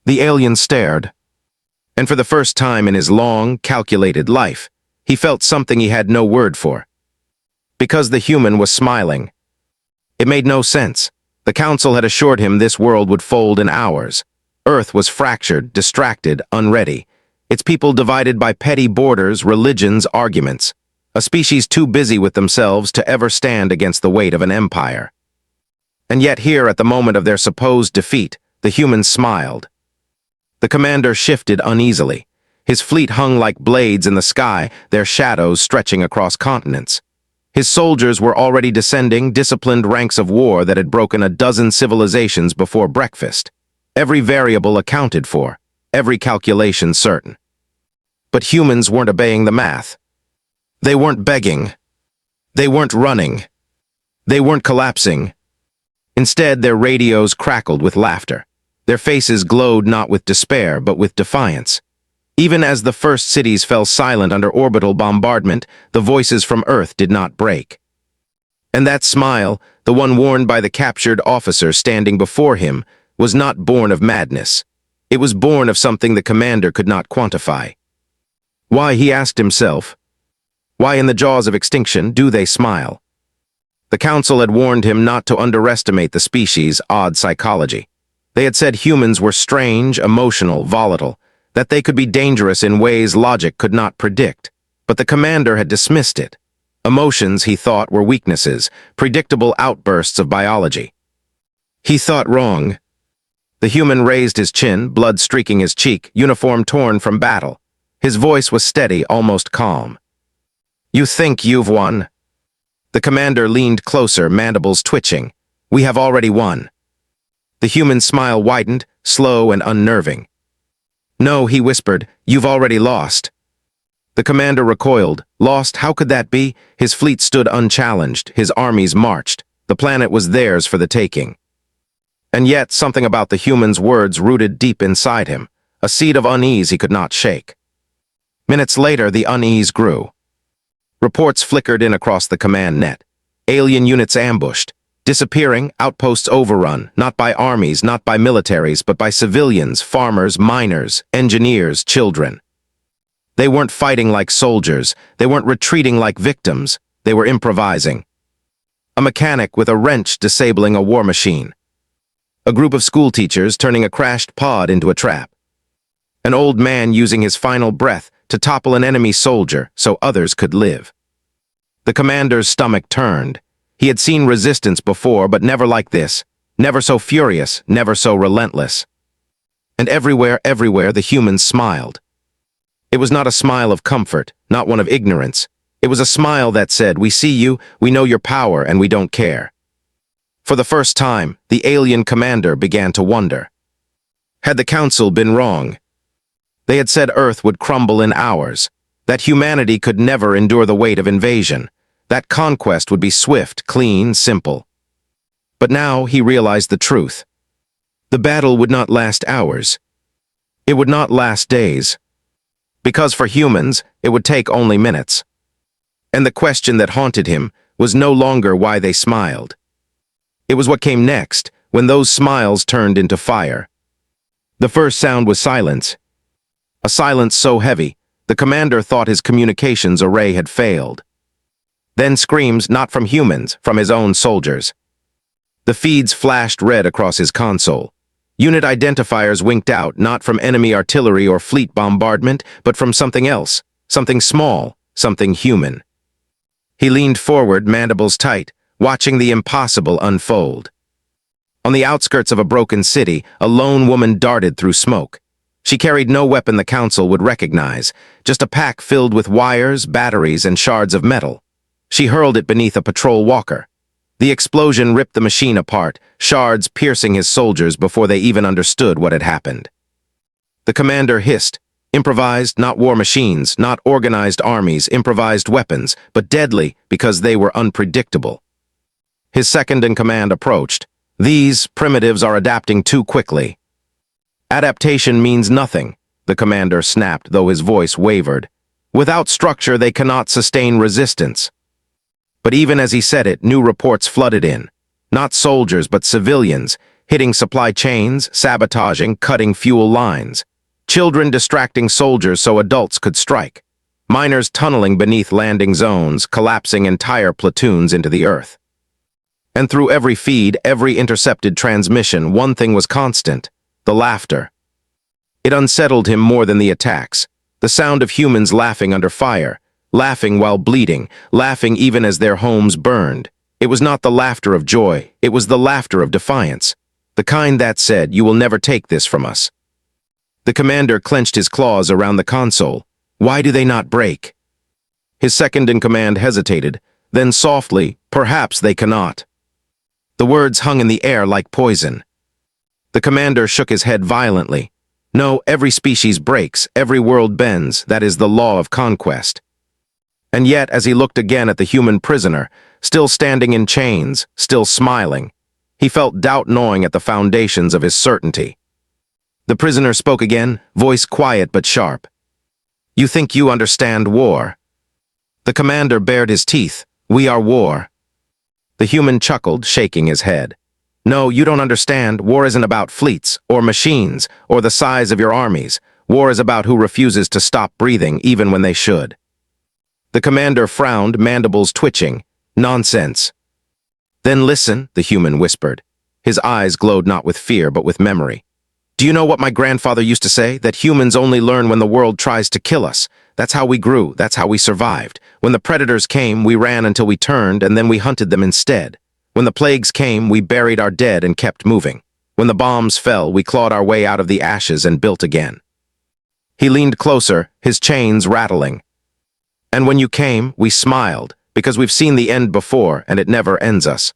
The alien stared, and for the first time in his long, calculated life, he felt something he had no word for. Because the human was smiling. It made no sense. The council had assured him this world would fold in hours. Earth was fractured, distracted, unready. Its people divided by petty borders, religions, arguments. A species too busy with themselves to ever stand against the weight of an empire. And yet here, at the moment of their supposed defeat, the humans smiled. The commander shifted uneasily. His fleet hung like blades in the sky, their shadows stretching across continents. His soldiers were already descending disciplined ranks of war that had broken a dozen civilizations before breakfast. Every variable accounted for, every calculation certain. But humans weren't obeying the math. They weren't begging. They weren't running. They weren't collapsing. Instead, their radios crackled with laughter. Their faces glowed not with despair, but with defiance. Even as the first cities fell silent under orbital bombardment, the voices from Earth did not break. And that smile, the one worn by the captured officer standing before him, was not born of madness. It was born of something the commander could not quantify. Why, he asked himself, why in the jaws of extinction do they smile? The council had warned him not to underestimate the species' odd psychology. They had said humans were strange, emotional, volatile, that they could be dangerous in ways logic could not predict. But the commander had dismissed it. Emotions, he thought, were weaknesses, predictable outbursts of biology. He thought wrong. The human raised his chin, blood streaking his cheek, uniform torn from battle. His voice was steady, almost calm. You think you've won? The commander leaned closer, mandibles twitching. We have already won. The human's smile widened, slow and unnerving. No, he whispered, you've already lost. The commander recoiled. Lost? How could that be? His fleet stood unchallenged, his armies marched. The planet was theirs for the taking. And yet, something about the human's words rooted deep inside him, a seed of unease he could not shake. Minutes later, the unease grew. Reports flickered in across the command net. Alien units ambushed. Disappearing, outposts overrun, not by armies, not by militaries, but by civilians, farmers, miners, engineers, children. They weren't fighting like soldiers, they weren't retreating like victims, they were improvising. A mechanic with a wrench disabling a war machine. A group of schoolteachers turning a crashed pod into a trap. An old man using his final breath to topple an enemy soldier so others could live. The commander's stomach turned. He had seen resistance before, but never like this, never so furious, never so relentless. And everywhere, the humans smiled. It was not a smile of comfort, not one of ignorance. It was a smile that said, we see you, we know your power, and we don't care. For the first time, the alien commander began to wonder. Had the council been wrong? They had said Earth would crumble in hours, that humanity could never endure the weight of invasion, that conquest would be swift, clean, simple. But now he realized the truth. The battle would not last hours. It would not last days. Because for humans, it would take only minutes. And the question that haunted him was no longer why they smiled. It was what came next, when those smiles turned into fire. The first sound was silence. A silence so heavy, the commander thought his communications array had failed. Then screams not from humans, from his own soldiers. The feeds flashed red across his console. Unit identifiers winked out, not from enemy artillery or fleet bombardment, but from something else, something small, something human. He leaned forward, mandibles tight, watching the impossible unfold. On the outskirts of a broken city, a lone woman darted through smoke. She carried no weapon the council would recognize, just a pack filled with wires, batteries, and shards of metal. She hurled it beneath a patrol walker. The explosion ripped the machine apart, shards piercing his soldiers before they even understood what had happened. The commander hissed, improvised, not war machines, not organized armies, improvised weapons, but deadly because they were unpredictable. His second-in-command approached. These primitives are adapting too quickly. Adaptation means nothing, the commander snapped, though his voice wavered. Without structure, they cannot sustain resistance. But even as he said it, new reports flooded in. Not soldiers, but civilians, hitting supply chains, sabotaging, cutting fuel lines. Children distracting soldiers so adults could strike. Miners tunneling beneath landing zones, collapsing entire platoons into the earth. And through every feed, every intercepted transmission, one thing was constant: the laughter. It unsettled him more than the attacks. The sound of humans laughing under fire, laughing while bleeding, laughing even as their homes burned. It was not the laughter of joy, it was the laughter of defiance. The kind that said, "You will never take this from us." The commander clenched his claws around the console. Why do they not break? His second-in-command hesitated, then softly, "Perhaps they cannot." The words hung in the air like poison. The commander shook his head violently. No, every species breaks, every world bends, that is the law of conquest. And yet, as he looked again at the human prisoner, still standing in chains, still smiling, he felt doubt gnawing at the foundations of his certainty. The prisoner spoke again, voice quiet but sharp. "You think you understand war?" The commander bared his teeth. "We are war." The human chuckled, shaking his head. "No, you don't understand. War isn't about fleets, or machines, or the size of your armies. War is about who refuses to stop breathing even when they should." The commander frowned, mandibles twitching. "Nonsense." "Then listen," the human whispered. His eyes glowed not with fear, but with memory. "Do you know what my grandfather used to say? That humans only learn when the world tries to kill us. That's how we grew, that's how we survived. When the predators came, we ran until we turned, and then we hunted them instead. When the plagues came, we buried our dead and kept moving. When the bombs fell, we clawed our way out of the ashes and built again." He leaned closer, his chains rattling. "And when you came, we smiled, because we've seen the end before, and it never ends us."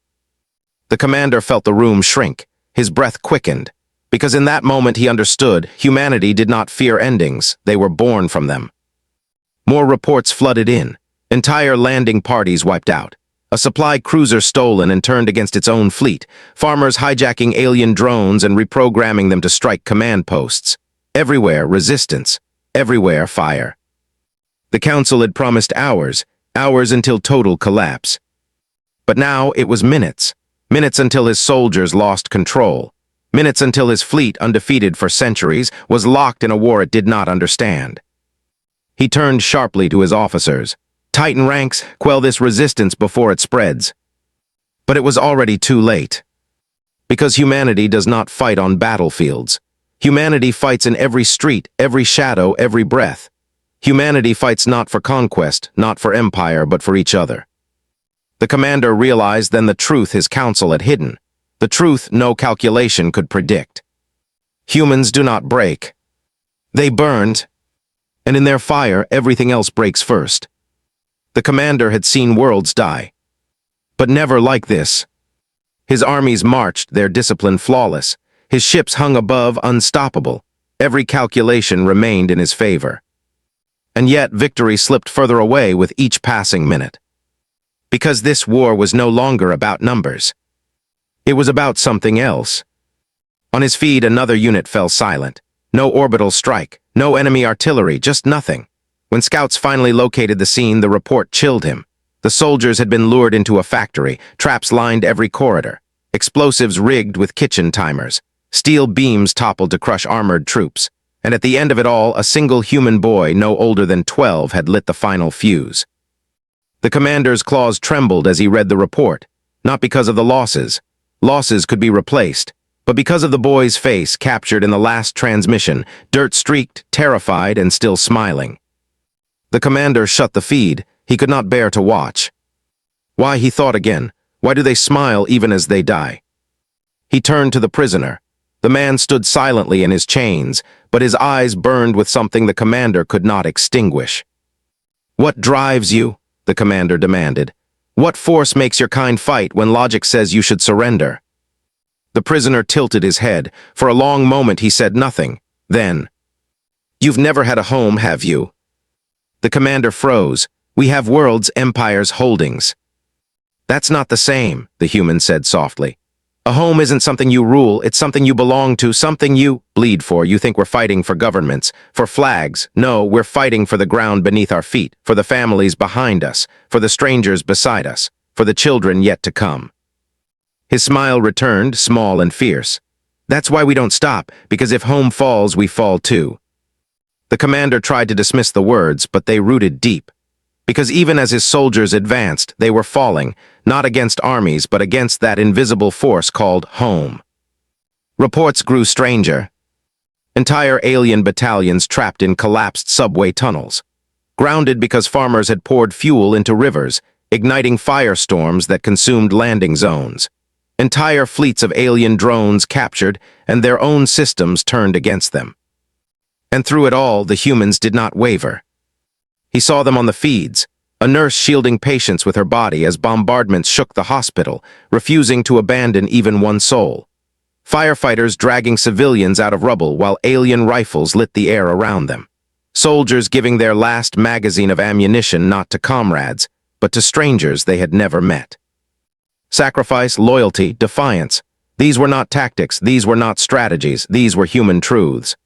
The commander felt the room shrink. His breath quickened. Because in that moment he understood, humanity did not fear endings, they were born from them. More reports flooded in. Entire landing parties wiped out. A supply cruiser stolen and turned against its own fleet. Farmers hijacking alien drones and reprogramming them to strike command posts. Everywhere resistance. Everywhere fire. The council had promised hours until total collapse. But now it was minutes. Minutes until his soldiers lost control. Minutes until his fleet, undefeated for centuries, was locked in a war it did not understand. He turned sharply to his officers. "Tighten ranks, quell this resistance before it spreads." But it was already too late. Because humanity does not fight on battlefields. Humanity fights in every street, every shadow, every breath. Humanity fights not for conquest, not for empire, but for each other. The commander realized then the truth his council had hidden. The truth no calculation could predict. Humans do not break. They burned, and in their fire everything else breaks first. The commander had seen worlds die, but never like this. His armies marched, their discipline flawless. His ships hung above, unstoppable. Every calculation remained in his favor. And yet victory slipped further away with each passing minute. Because this war was no longer about numbers. It was about something else. On his feed, another unit fell silent. No orbital strike, no enemy artillery, just nothing. When scouts finally located the scene, the report chilled him. The soldiers had been lured into a factory, traps lined every corridor, explosives rigged with kitchen timers, steel beams toppled to crush armored troops, and at the end of it all, a single human boy no older than 12 had lit the final fuse. The commander's claws trembled as he read the report, not because of the losses. Losses could be replaced, but because of the boy's face captured in the last transmission, dirt-streaked, terrified, and still smiling. The commander shut the feed. He could not bear to watch. Why, he thought again, why do they smile even as they die? He turned to the prisoner. The man stood silently in his chains, but his eyes burned with something the commander could not extinguish. "What drives you?" the commander demanded. "What force makes your kind fight when logic says you should surrender?" The prisoner tilted his head. For a long moment he said nothing. Then, "You've never had a home, have you?" The commander froze. "We have worlds, empires, holdings." "That's not the same," the human said softly. "A home isn't something you rule, it's something you belong to, something you bleed for. You think we're fighting for governments, for flags. No, we're fighting for the ground beneath our feet, for the families behind us, for the strangers beside us, for the children yet to come." His smile returned, small and fierce. That's why we don't stop, because if home falls, we fall too. The commander tried to dismiss the words, but they rooted deep. Because even as his soldiers advanced, they were falling, not against armies, but against that invisible force called home. Reports grew stranger. Entire alien battalions trapped in collapsed subway tunnels. Grounded because farmers had poured fuel into rivers, igniting firestorms that consumed landing zones. Entire fleets of alien drones captured, and their own systems turned against them. And through it all, the humans did not waver. He saw them on the feeds, a nurse shielding patients with her body as bombardments shook the hospital, refusing to abandon even one soul. Firefighters dragging civilians out of rubble while alien rifles lit the air around them. Soldiers giving their last magazine of ammunition not to comrades, but to strangers they had never met. Sacrifice, loyalty, defiance. These were not tactics, these were not strategies, these were human truths.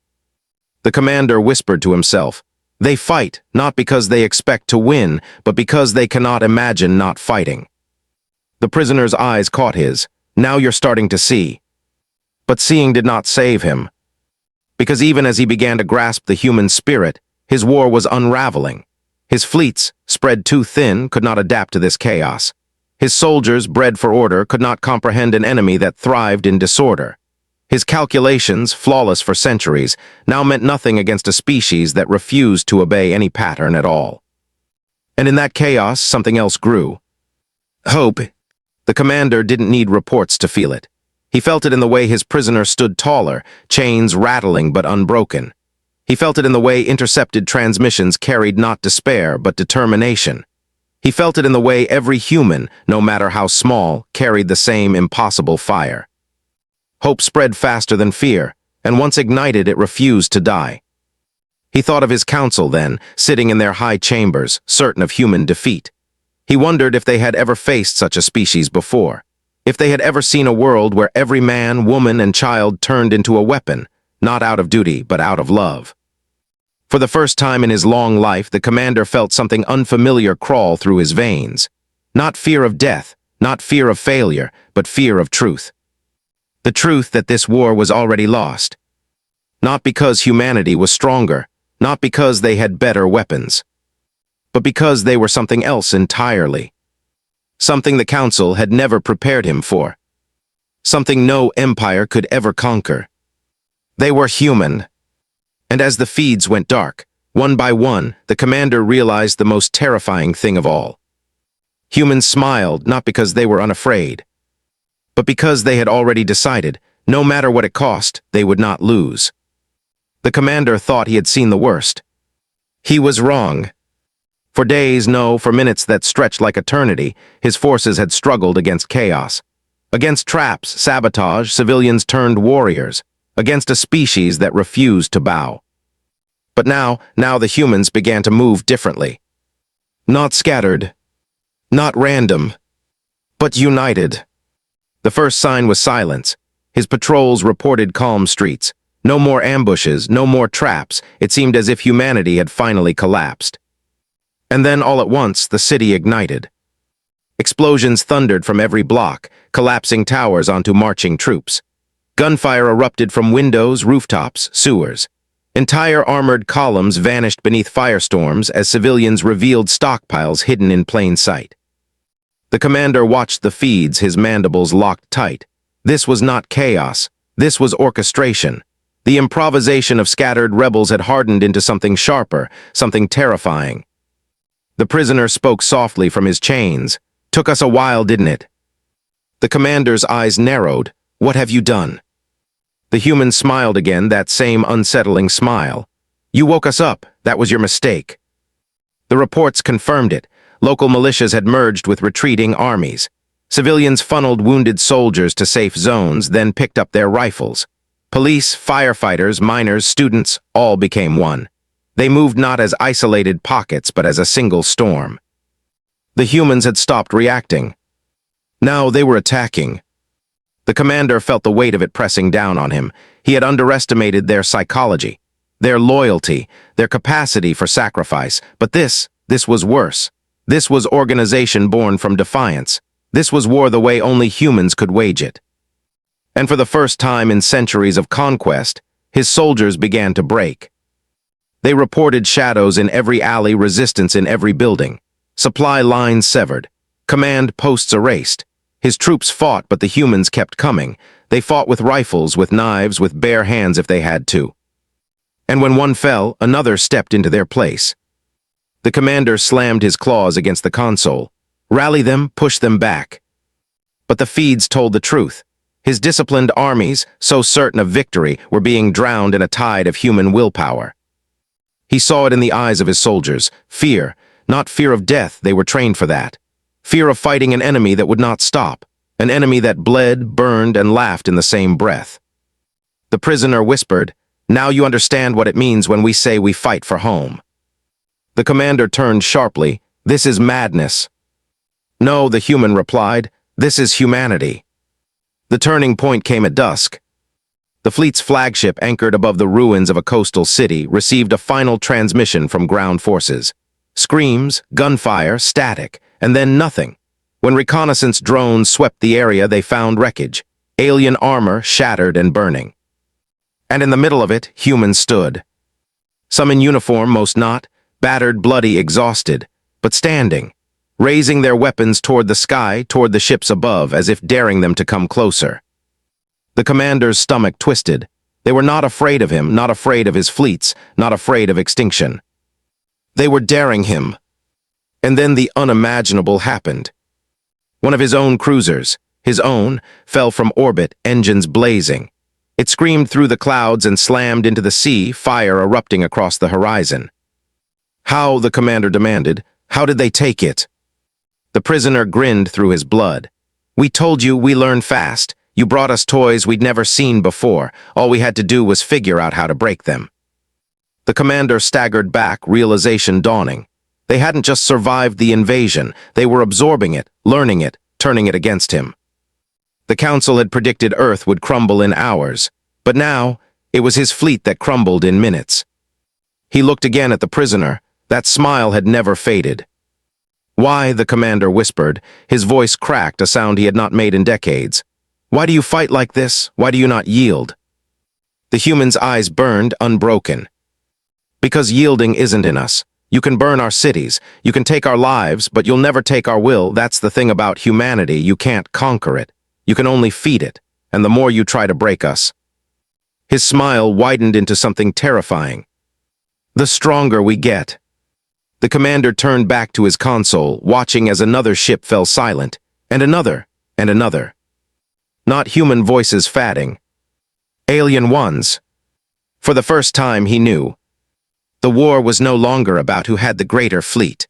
The commander whispered to himself, "They fight, not because they expect to win, but because they cannot imagine not fighting." The prisoner's eyes caught his. "Now you're starting to see." But seeing did not save him. Because even as he began to grasp the human spirit, his war was unraveling. His fleets, spread too thin, could not adapt to this chaos. His soldiers, bred for order, could not comprehend an enemy that thrived in disorder. His calculations, flawless for centuries, now meant nothing against a species that refused to obey any pattern at all. And in that chaos, something else grew. Hope. The commander didn't need reports to feel it. He felt it in the way his prisoner stood taller, chains rattling but unbroken. He felt it in the way intercepted transmissions carried not despair but determination. He felt it in the way every human, no matter how small, carried the same impossible fire. Hope spread faster than fear, and once ignited it refused to die. He thought of his council then, sitting in their high chambers, certain of human defeat. He wondered if they had ever faced such a species before. If they had ever seen a world where every man, woman, and child turned into a weapon, not out of duty, but out of love. For the first time in his long life, the commander felt something unfamiliar crawl through his veins. Not fear of death, not fear of failure, but fear of truth. The truth that this war was already lost. Not because humanity was stronger, not because they had better weapons, but because they were something else entirely. Something the Council had never prepared him for. Something no empire could ever conquer. They were human. And as the feeds went dark, one by one, the commander realized the most terrifying thing of all. Humans smiled not because they were unafraid, but because they had already decided, no matter what it cost, they would not lose. The commander thought he had seen the worst. He was wrong. For days, no, for minutes that stretched like eternity, his forces had struggled against chaos. Against traps, sabotage, civilians turned warriors. Against a species that refused to bow. But now the humans began to move differently. Not scattered. Not random. But united. The first sign was silence. His patrols reported calm streets. No more ambushes, no more traps. It seemed as if humanity had finally collapsed. And then, all at once, the city ignited. Explosions thundered from every block, collapsing towers onto marching troops. Gunfire erupted from windows, rooftops, sewers. Entire armored columns vanished beneath firestorms as civilians revealed stockpiles hidden in plain sight. The commander watched the feeds, his mandibles locked tight. This was not chaos. This was orchestration. The improvisation of scattered rebels had hardened into something sharper, something terrifying. The prisoner spoke softly from his chains. "Took us a while, didn't it?" The commander's eyes narrowed. "What have you done?" The human smiled again, that same unsettling smile. "You woke us up. That was your mistake." The reports confirmed it. Local militias had merged with retreating armies. Civilians funneled wounded soldiers to safe zones, then picked up their rifles. Police, firefighters, miners, students, all became one. They moved not as isolated pockets, but as a single storm. The humans had stopped reacting. Now they were attacking. The commander felt the weight of it pressing down on him. He had underestimated their psychology, their loyalty, their capacity for sacrifice. But this was worse. This was organization born from defiance. This was war the way only humans could wage it. And for the first time in centuries of conquest, his soldiers began to break. They reported shadows in every alley, resistance in every building, supply lines severed, command posts erased. His troops fought, but the humans kept coming. They fought with rifles, with knives, with bare hands if they had to. And when one fell, another stepped into their place. The commander slammed his claws against the console. Rally them, push them back. But the feeds told the truth. His disciplined armies, so certain of victory, were being drowned in a tide of human willpower. He saw it in the eyes of his soldiers. Fear, not fear of death, they were trained for that. Fear of fighting an enemy that would not stop, an enemy that bled, burned, and laughed in the same breath. The prisoner whispered, "Now you understand what it means when we say we fight for home." The commander turned sharply, "This is madness." "No," the human replied, "this is humanity." The turning point came at dusk. The fleet's flagship, anchored above the ruins of a coastal city, received a final transmission from ground forces. Screams, gunfire, static, and then nothing. When reconnaissance drones swept the area, they found wreckage, alien armor shattered and burning. And in the middle of it, humans stood. Some in uniform, most not, battered, bloody, exhausted, but standing, raising their weapons toward the sky, toward the ships above, as if daring them to come closer. The commander's stomach twisted. They were not afraid of him, not afraid of his fleets, not afraid of extinction. They were daring him. And then the unimaginable happened. One of his own cruisers, his own, fell from orbit, engines blazing. It screamed through the clouds and slammed into the sea, fire erupting across the horizon. "How?" the commander demanded. "How did they take it?" The prisoner grinned through his blood. "We told you, we learn fast. You brought us toys we'd never seen before. All we had to do was figure out how to break them." The commander staggered back, realization dawning. They hadn't just survived the invasion, they were absorbing it, learning it, turning it against him. The council had predicted Earth would crumble in hours, but now it was his fleet that crumbled in minutes. He looked again at the prisoner. That smile had never faded. "Why?" the commander whispered, his voice cracked, a sound he had not made in decades. "Why do you fight like this? Why do you not yield?" The human's eyes burned, unbroken. "Because yielding isn't in us. You can burn our cities, you can take our lives, but you'll never take our will. That's the thing about humanity, you can't conquer it. You can only feed it, and the more you try to break us." His smile widened into something terrifying. "The stronger we get." The commander turned back to his console, watching as another ship fell silent, and another, and another. Not human voices fatting. Alien ones. For the first time he knew. The war was no longer about who had the greater fleet.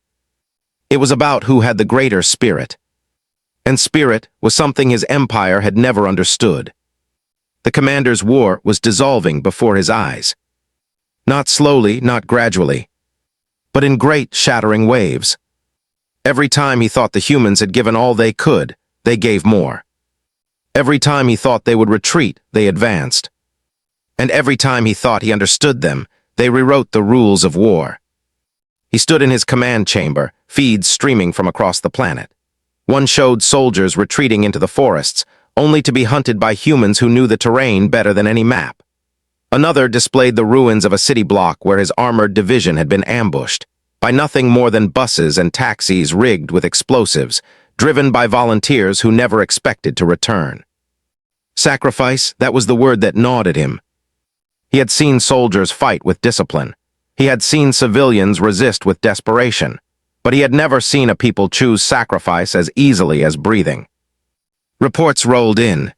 It was about who had the greater spirit. And spirit was something his empire had never understood. The commander's war was dissolving before his eyes. Not slowly, not gradually, but in great shattering waves. Every time he thought the humans had given all they could, they gave more. Every time he thought they would retreat, they advanced. And every time he thought he understood them, they rewrote the rules of war. He stood in his command chamber, feeds streaming from across the planet. One showed soldiers retreating into the forests, only to be hunted by humans who knew the terrain better than any map. Another displayed the ruins of a city block where his armored division had been ambushed, by nothing more than buses and taxis rigged with explosives, driven by volunteers who never expected to return. Sacrifice, that was the word that gnawed at him. He had seen soldiers fight with discipline. He had seen civilians resist with desperation. But he had never seen a people choose sacrifice as easily as breathing. Reports rolled in.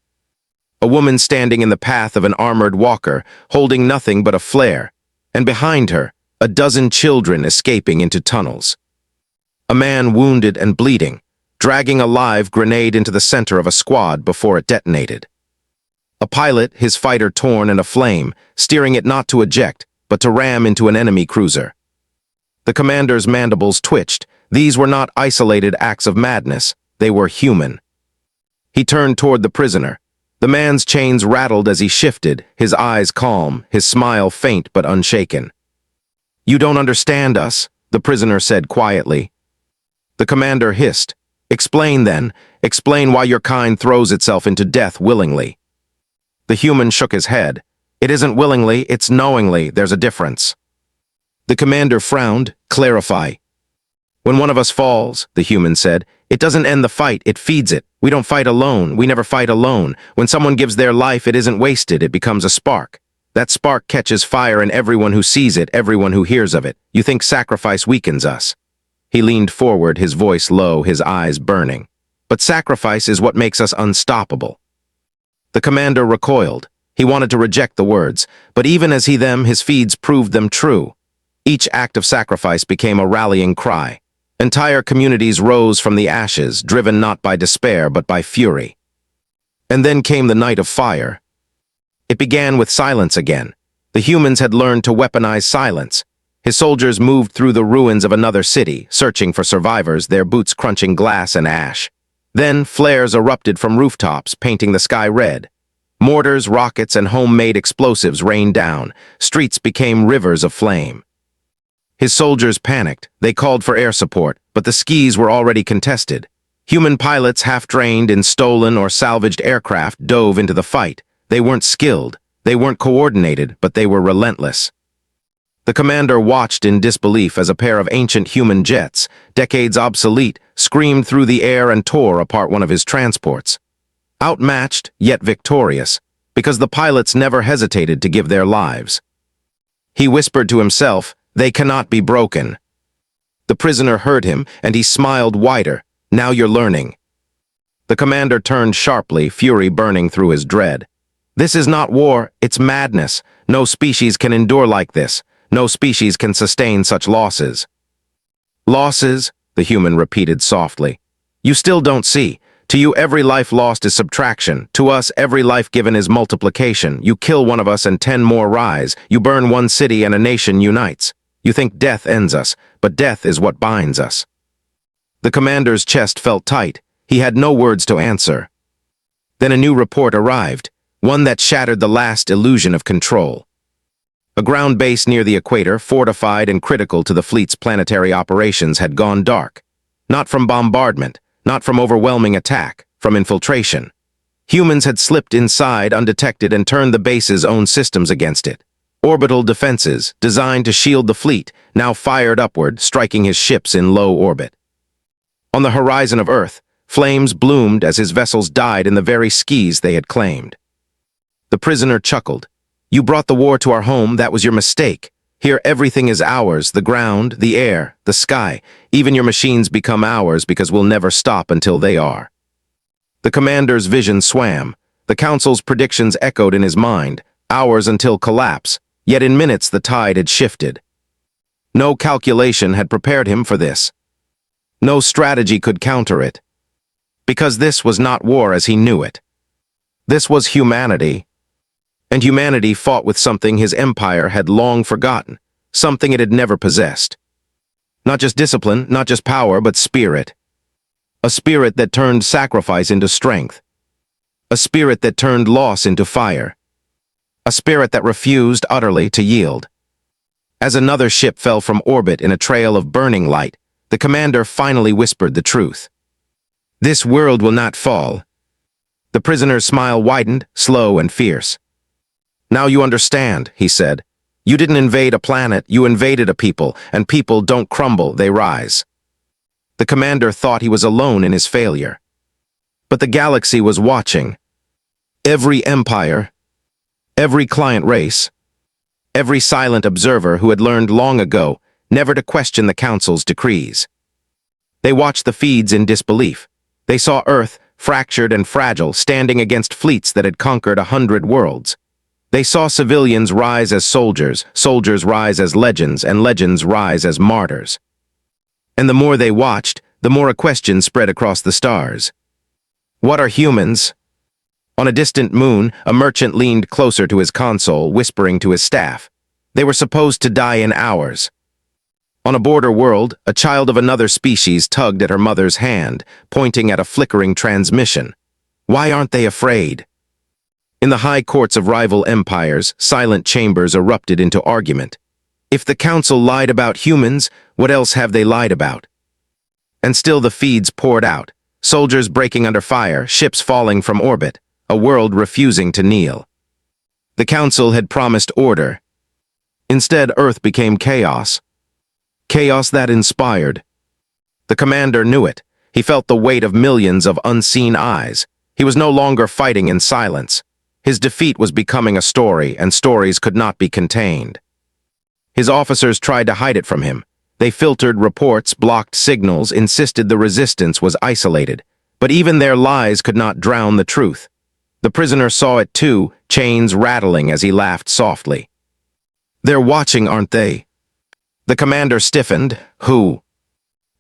A woman standing in the path of an armored walker, holding nothing but a flare, and behind her, a dozen children escaping into tunnels. A man wounded and bleeding, dragging a live grenade into the center of a squad before it detonated. A pilot, his fighter torn and aflame, steering it not to eject, but to ram into an enemy cruiser. The commander's mandibles twitched. These were not isolated acts of madness. They were human. He turned toward the prisoner. The man's chains rattled as he shifted, his eyes calm, his smile faint but unshaken. "You don't understand us," the prisoner said quietly. The commander hissed. "Explain then. Explain why your kind throws itself into death willingly." The human shook his head. It isn't willingly, it's knowingly, there's a difference. The commander frowned. Clarify. When one of us falls, the human said, it doesn't end the fight, it feeds it. We don't fight alone, we never fight alone. When someone gives their life, it isn't wasted, it becomes a spark. That spark catches fire in everyone who sees it, everyone who hears of it. You think sacrifice weakens us? He leaned forward, his voice low, his eyes burning. But sacrifice is what makes us unstoppable. The commander recoiled. He wanted to reject the words, but even as his feeds proved them true. Each act of sacrifice became a rallying cry. Entire communities rose from the ashes, driven not by despair but by fury. And then came the night of fire. It began with silence again. The humans had learned to weaponize silence. His soldiers moved through the ruins of another city, searching for survivors, their boots crunching glass and ash. Then flares erupted from rooftops, painting the sky red. Mortars, rockets, and homemade explosives rained down. Streets became rivers of flame. His soldiers panicked. They called for air support, but the skies were already contested. Human pilots, half-trained in stolen or salvaged aircraft, dove into the fight. They weren't skilled, they weren't coordinated, but they were relentless. The commander watched in disbelief as a pair of ancient human jets, decades obsolete, screamed through the air and tore apart one of his transports. Outmatched, yet victorious, because the pilots never hesitated to give their lives. He whispered to himself, they cannot be broken. The prisoner heard him, and he smiled wider. Now you're learning. The commander turned sharply, fury burning through his dread. This is not war, it's madness. No species can endure like this. No species can sustain such losses. Losses, the human repeated softly. You still don't see. To you, every life lost is subtraction. To us, every life given is multiplication. You kill one of us and 10 more rise. You burn one city and a nation unites. You think death ends us, but death is what binds us. The commander's chest felt tight. He had no words to answer. Then a new report arrived, one that shattered the last illusion of control. A ground base near the equator, fortified and critical to the fleet's planetary operations, had gone dark. Not from bombardment, not from overwhelming attack, from infiltration. Humans had slipped inside undetected and turned the base's own systems against it. Orbital defenses, designed to shield the fleet, now fired upward, striking his ships in low orbit. On the horizon of Earth, flames bloomed as his vessels died in the very skies they had claimed. The prisoner chuckled. You brought the war to our home, that was your mistake. Here everything is ours, the ground, the air, the sky. Even your machines become ours because we'll never stop until they are. The commander's vision swam. The council's predictions echoed in his mind, hours until collapse. Yet in minutes the tide had shifted. No calculation had prepared him for this. No strategy could counter it. Because this was not war as he knew it. This was humanity. And humanity fought with something his empire had long forgotten, something it had never possessed. Not just discipline, not just power, but spirit. A spirit that turned sacrifice into strength. A spirit that turned loss into fire. A spirit that refused utterly to yield. As another ship fell from orbit in a trail of burning light, the commander finally whispered the truth. This world will not fall. The prisoner's smile widened, slow and fierce. Now you understand, he said. You didn't invade a planet, you invaded a people, and people don't crumble, they rise. The commander thought he was alone in his failure. But the galaxy was watching. Every empire, every client race, every silent observer who had learned long ago never to question the Council's decrees. They watched the feeds in disbelief. They saw Earth, fractured and fragile, standing against fleets that had conquered 100 worlds. They saw civilians rise as soldiers, soldiers rise as legends, and legends rise as martyrs. And the more they watched, the more a question spread across the stars. What are humans? On a distant moon, a merchant leaned closer to his console, whispering to his staff. They were supposed to die in hours. On a border world, a child of another species tugged at her mother's hand, pointing at a flickering transmission. Why aren't they afraid? In the high courts of rival empires, silent chambers erupted into argument. If the council lied about humans, what else have they lied about? And still the feeds poured out, soldiers breaking under fire, ships falling from orbit, a world refusing to kneel. The council had promised order. Instead, Earth became chaos. Chaos that inspired. The commander knew it. He felt the weight of millions of unseen eyes. He was no longer fighting in silence. His defeat was becoming a story, and stories could not be contained. His officers tried to hide it from him. They filtered reports, blocked signals, insisted the resistance was isolated. But even their lies could not drown the truth. The prisoner saw it too, chains rattling as he laughed softly. "They're watching, aren't they?" The commander stiffened. "Who?"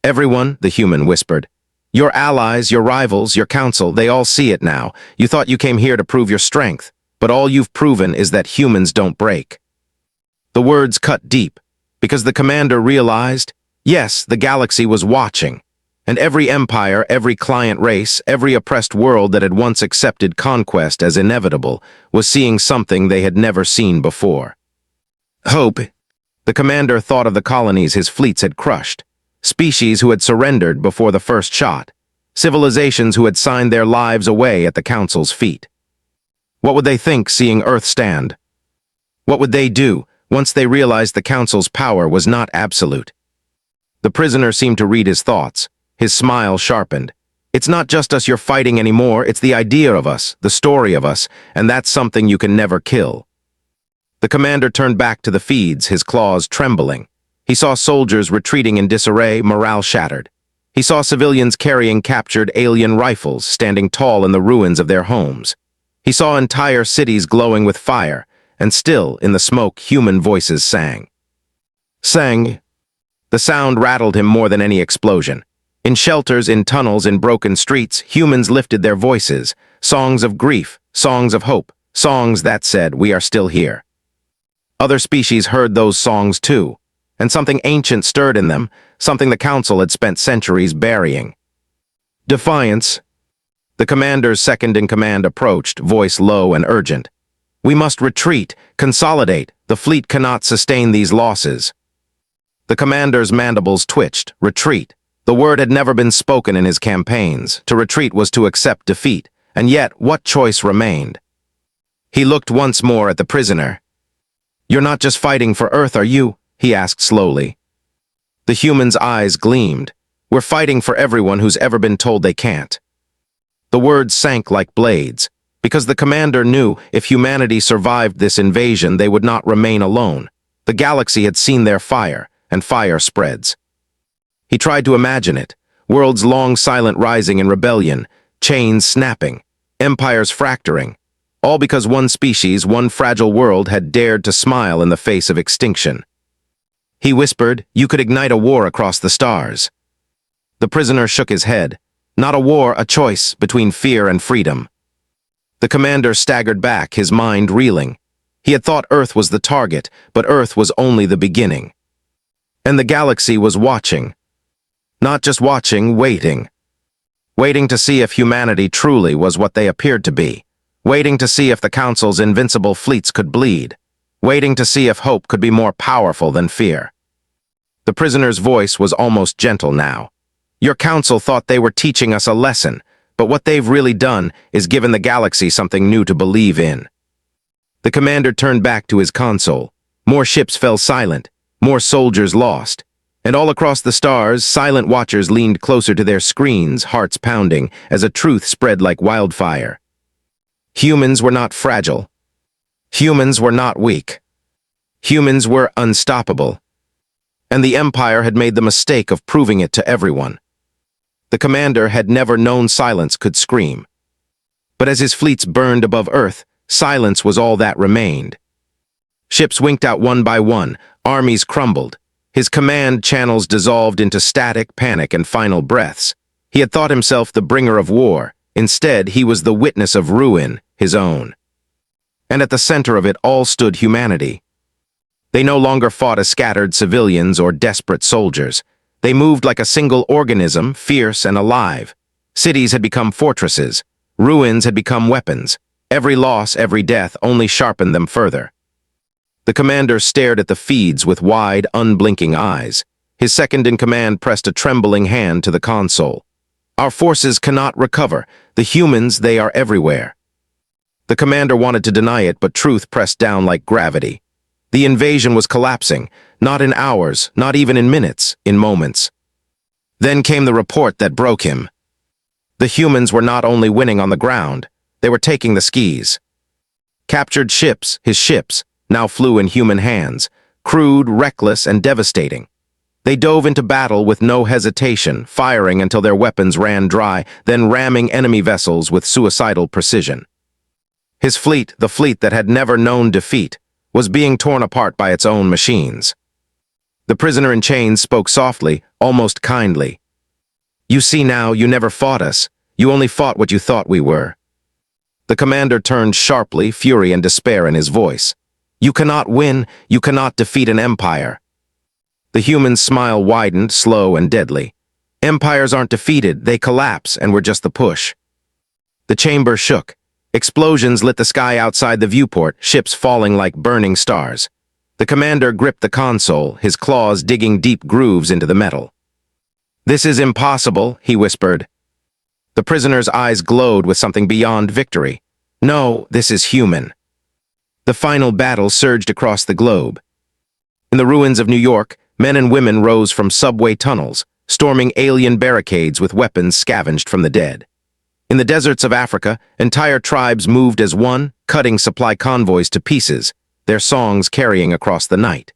"Everyone," the human whispered. "Your allies, your rivals, your council, they all see it now. You thought you came here to prove your strength, but all you've proven is that humans don't break." The words cut deep, because the commander realized, yes, the galaxy was watching, and every empire, every client race, every oppressed world that had once accepted conquest as inevitable was seeing something they had never seen before. Hope. The commander thought of the colonies his fleets had crushed, species who had surrendered before the first shot, civilizations who had signed their lives away at the council's feet. What would they think seeing Earth stand? What would they do once they realized the council's power was not absolute? The prisoner seemed to read his thoughts. His smile sharpened. "It's not just us you're fighting anymore, it's the idea of us, the story of us, and that's something you can never kill." The commander turned back to the feeds, his claws trembling. He saw soldiers retreating in disarray, morale shattered. He saw civilians carrying captured alien rifles, standing tall in the ruins of their homes. He saw entire cities glowing with fire, and still, in the smoke, human voices sang. Sang. The sound rattled him more than any explosion. In shelters, in tunnels, in broken streets, humans lifted their voices, songs of grief, songs of hope, songs that said, "We are still here." Other species heard those songs too, and something ancient stirred in them, something the council had spent centuries burying. Defiance. The commander's second-in-command approached, voice low and urgent. "We must retreat, consolidate. The fleet cannot sustain these losses." The commander's mandibles twitched. Retreat. The word had never been spoken in his campaigns. To retreat was to accept defeat, and yet what choice remained? He looked once more at the prisoner. "You're not just fighting for Earth, are you?" he asked slowly. The human's eyes gleamed. "We're fighting for everyone who's ever been told they can't." The words sank like blades, because the commander knew if humanity survived this invasion, they would not remain alone. The galaxy had seen their fire, and fire spreads. He tried to imagine it, worlds long silent rising in rebellion, chains snapping, empires fracturing, all because one species, one fragile world had dared to smile in the face of extinction. He whispered, "You could ignite a war across the stars." The prisoner shook his head. Not a war, a choice between fear and freedom. The commander staggered back, his mind reeling. He had thought Earth was the target, but Earth was only the beginning. And the galaxy was watching. Not just watching, waiting. Waiting to see if humanity truly was what they appeared to be. Waiting to see if the Council's invincible fleets could bleed. Waiting to see if hope could be more powerful than fear. The prisoner's voice was almost gentle now. "Your Council thought they were teaching us a lesson, but what they've really done is given the galaxy something new to believe in." The commander turned back to his console. More ships fell silent, more soldiers lost. And all across the stars, silent watchers leaned closer to their screens, hearts pounding, as a truth spread like wildfire. Humans were not fragile. Humans were not weak. Humans were unstoppable. And the Empire had made the mistake of proving it to everyone. The commander had never known silence could scream. But as his fleets burned above Earth, silence was all that remained. Ships winked out one by one, armies crumbled. His command channels dissolved into static, panic, and final breaths. He had thought himself the bringer of war. Instead, he was the witness of ruin, his own. And at the center of it all stood humanity. They no longer fought as scattered civilians or desperate soldiers. They moved like a single organism, fierce and alive. Cities had become fortresses. Ruins had become weapons. Every loss, every death only sharpened them further. The commander stared at the feeds with wide, unblinking eyes. His second-in-command pressed a trembling hand to the console. "Our forces cannot recover. The humans, they are everywhere." The commander wanted to deny it, but truth pressed down like gravity. The invasion was collapsing, not in hours, not even in minutes, in moments. Then came the report that broke him. The humans were not only winning on the ground, they were taking the skis. Captured ships, his ships, now flew in human hands, crude, reckless, and devastating. They dove into battle with no hesitation, firing until their weapons ran dry, then ramming enemy vessels with suicidal precision. His fleet, the fleet that had never known defeat, was being torn apart by its own machines. The prisoner in chains spoke softly, almost kindly. "You see now, you never fought us. You only fought what you thought we were." The commander turned sharply, fury and despair in his voice. "You cannot win, you cannot defeat an empire." The human's smile widened, slow and deadly. "Empires aren't defeated, they collapse, and we're just the push." The chamber shook. Explosions lit the sky outside the viewport, ships falling like burning stars. The commander gripped the console, his claws digging deep grooves into the metal. "This is impossible," he whispered. The prisoner's eyes glowed with something beyond victory. "No, this is human." The final battle surged across the globe. In the ruins of New York, men and women rose from subway tunnels, storming alien barricades with weapons scavenged from the dead. In the deserts of Africa, entire tribes moved as one, cutting supply convoys to pieces, their songs carrying across the night.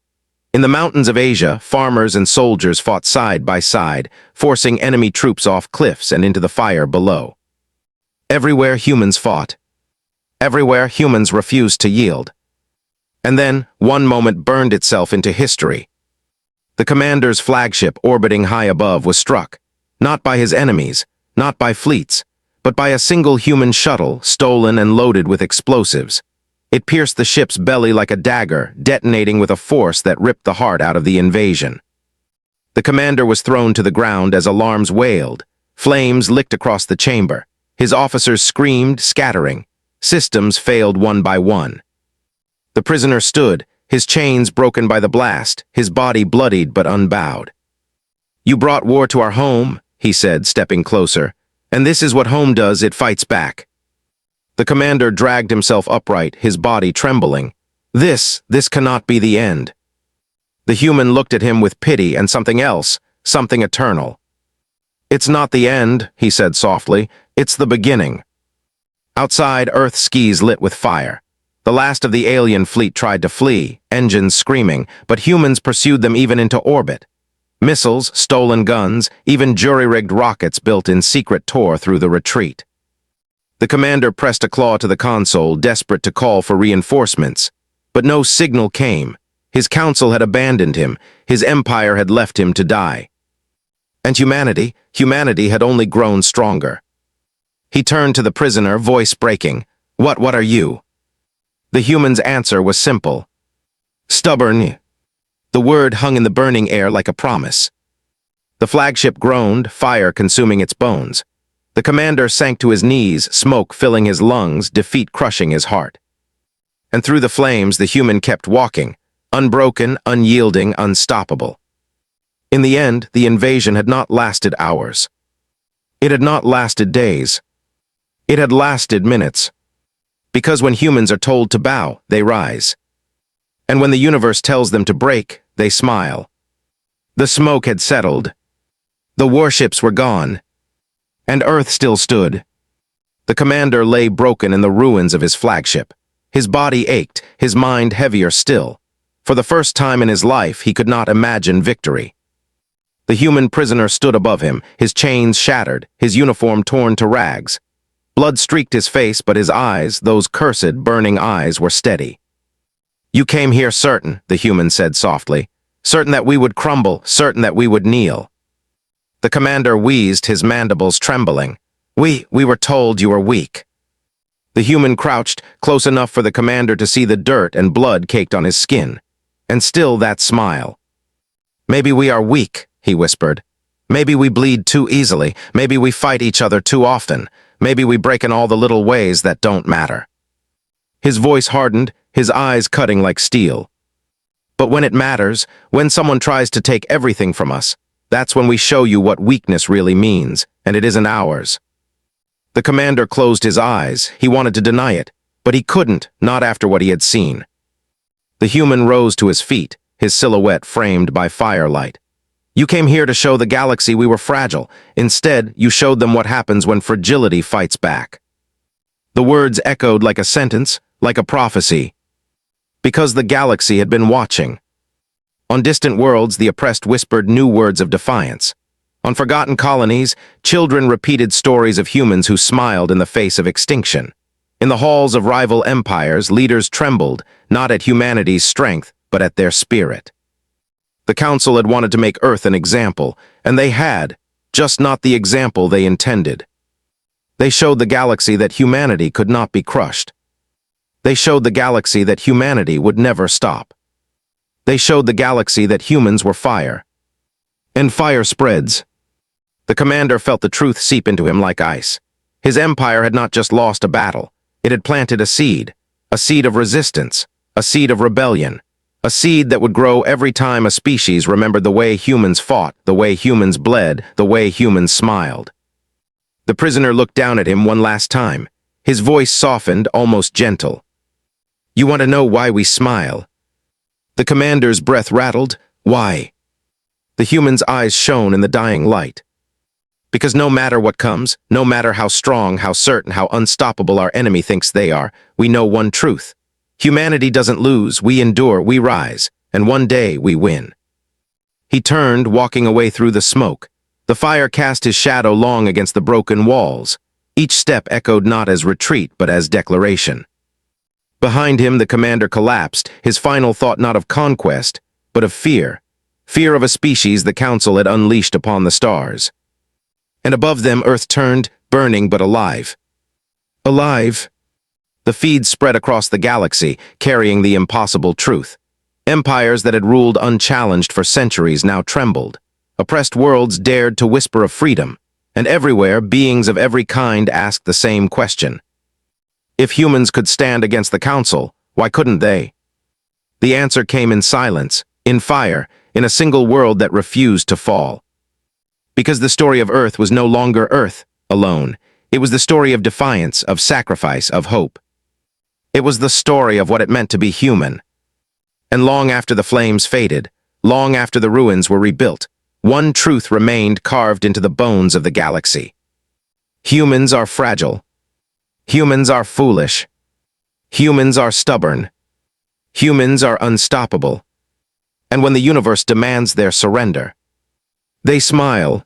In the mountains of Asia, farmers and soldiers fought side by side, forcing enemy troops off cliffs and into the fire below. Everywhere humans fought. Everywhere humans refused to yield. And then, one moment burned itself into history. The commander's flagship orbiting high above was struck, not by his enemies, not by fleets, but by a single human shuttle stolen and loaded with explosives. It pierced the ship's belly like a dagger, detonating with a force that ripped the heart out of the invasion. The commander was thrown to the ground as alarms wailed. Flames licked across the chamber. His officers screamed, scattering. Systems failed one by one. The prisoner stood, his chains broken by the blast, his body bloodied but unbowed. "You brought war to our home," he said, stepping closer. "And this is what home does, it fights back." The commander dragged himself upright, his body trembling. This cannot be the end." The human looked at him with pity and something else, something eternal. "It's not the end," he said softly. "It's the beginning." Outside, Earth's skis lit with fire. The last of the alien fleet tried to flee, engines screaming, but humans pursued them even into orbit. Missiles, stolen guns, even jury-rigged rockets built in secret tore through the retreat. The commander pressed a claw to the console, desperate to call for reinforcements. But no signal came. His council had abandoned him. His empire had left him to die. And humanity had only grown stronger. He turned to the prisoner, voice breaking. What are you?" The human's answer was simple. "Stubborn." The word hung in the burning air like a promise. The flagship groaned, fire consuming its bones. The commander sank to his knees, smoke filling his lungs, defeat crushing his heart. And through the flames, the human kept walking, unbroken, unyielding, unstoppable. In the end, the invasion had not lasted hours. It had not lasted days. It had lasted minutes. Because when humans are told to bow, they rise. And when the universe tells them to break, they smile. The smoke had settled. The warships were gone. And Earth still stood. The commander lay broken in the ruins of his flagship. His body ached, his mind heavier still. For the first time in his life, he could not imagine victory. The human prisoner stood above him, his chains shattered, his uniform torn to rags. Blood streaked his face, but his eyes, those cursed, burning eyes, were steady. "You came here certain," the human said softly. "Certain that we would crumble, certain that we would kneel." The commander wheezed, his mandibles trembling. We were told you were weak." The human crouched, close enough for the commander to see the dirt and blood caked on his skin. And still that smile. "Maybe we are weak," he whispered. "Maybe we bleed too easily. Maybe we fight each other too often. Maybe we break in all the little ways that don't matter." His voice hardened, his eyes cutting like steel. "But when it matters, when someone tries to take everything from us, that's when we show you what weakness really means, and it isn't ours." The commander closed his eyes. He wanted to deny it. But he couldn't, not after what he had seen. The human rose to his feet, his silhouette framed by firelight. You came here to show the galaxy we were fragile. Instead, you showed them what happens when fragility fights back. The words echoed like a sentence, like a prophecy. Because the galaxy had been watching. On distant worlds, the oppressed whispered new words of defiance. On forgotten colonies, children repeated stories of humans who smiled in the face of extinction. In the halls of rival empires, leaders trembled, not at humanity's strength, but at their spirit. The Council had wanted to make Earth an example, and they had, just not the example they intended. They showed the galaxy that humanity could not be crushed. They showed the galaxy that humanity would never stop. They showed the galaxy that humans were fire. And fire spreads. The commander felt the truth seep into him like ice. His empire had not just lost a battle. It had planted a seed of resistance, a seed of rebellion, a seed that would grow every time a species remembered the way humans fought, the way humans bled, the way humans smiled. The prisoner looked down at him one last time. His voice softened, almost gentle. You want to know why we smile? The commander's breath rattled. Why? The human's eyes shone in the dying light. Because no matter what comes, no matter how strong, how certain, how unstoppable our enemy thinks they are, we know one truth. Humanity doesn't lose, we endure, we rise, and one day we win. He turned, walking away through the smoke. The fire cast his shadow long against the broken walls. Each step echoed not as retreat, but as declaration. Behind him, the commander collapsed, his final thought not of conquest, but of fear. Fear of a species the Council had unleashed upon the stars. And above them, Earth turned, burning but alive. Alive? The feed spread across the galaxy, carrying the impossible truth. Empires that had ruled unchallenged for centuries now trembled. Oppressed worlds dared to whisper of freedom, and everywhere beings of every kind asked the same question. If humans could stand against the Council, why couldn't they? The answer came in silence, in fire, in a single world that refused to fall. Because the story of Earth was no longer Earth alone. It was the story of defiance, of sacrifice, of hope. It was the story of what it meant to be human. And long after the flames faded, long after the ruins were rebuilt, one truth remained carved into the bones of the galaxy. Humans are fragile. Humans are foolish. Humans are stubborn. Humans are unstoppable. And when the universe demands their surrender, they smile,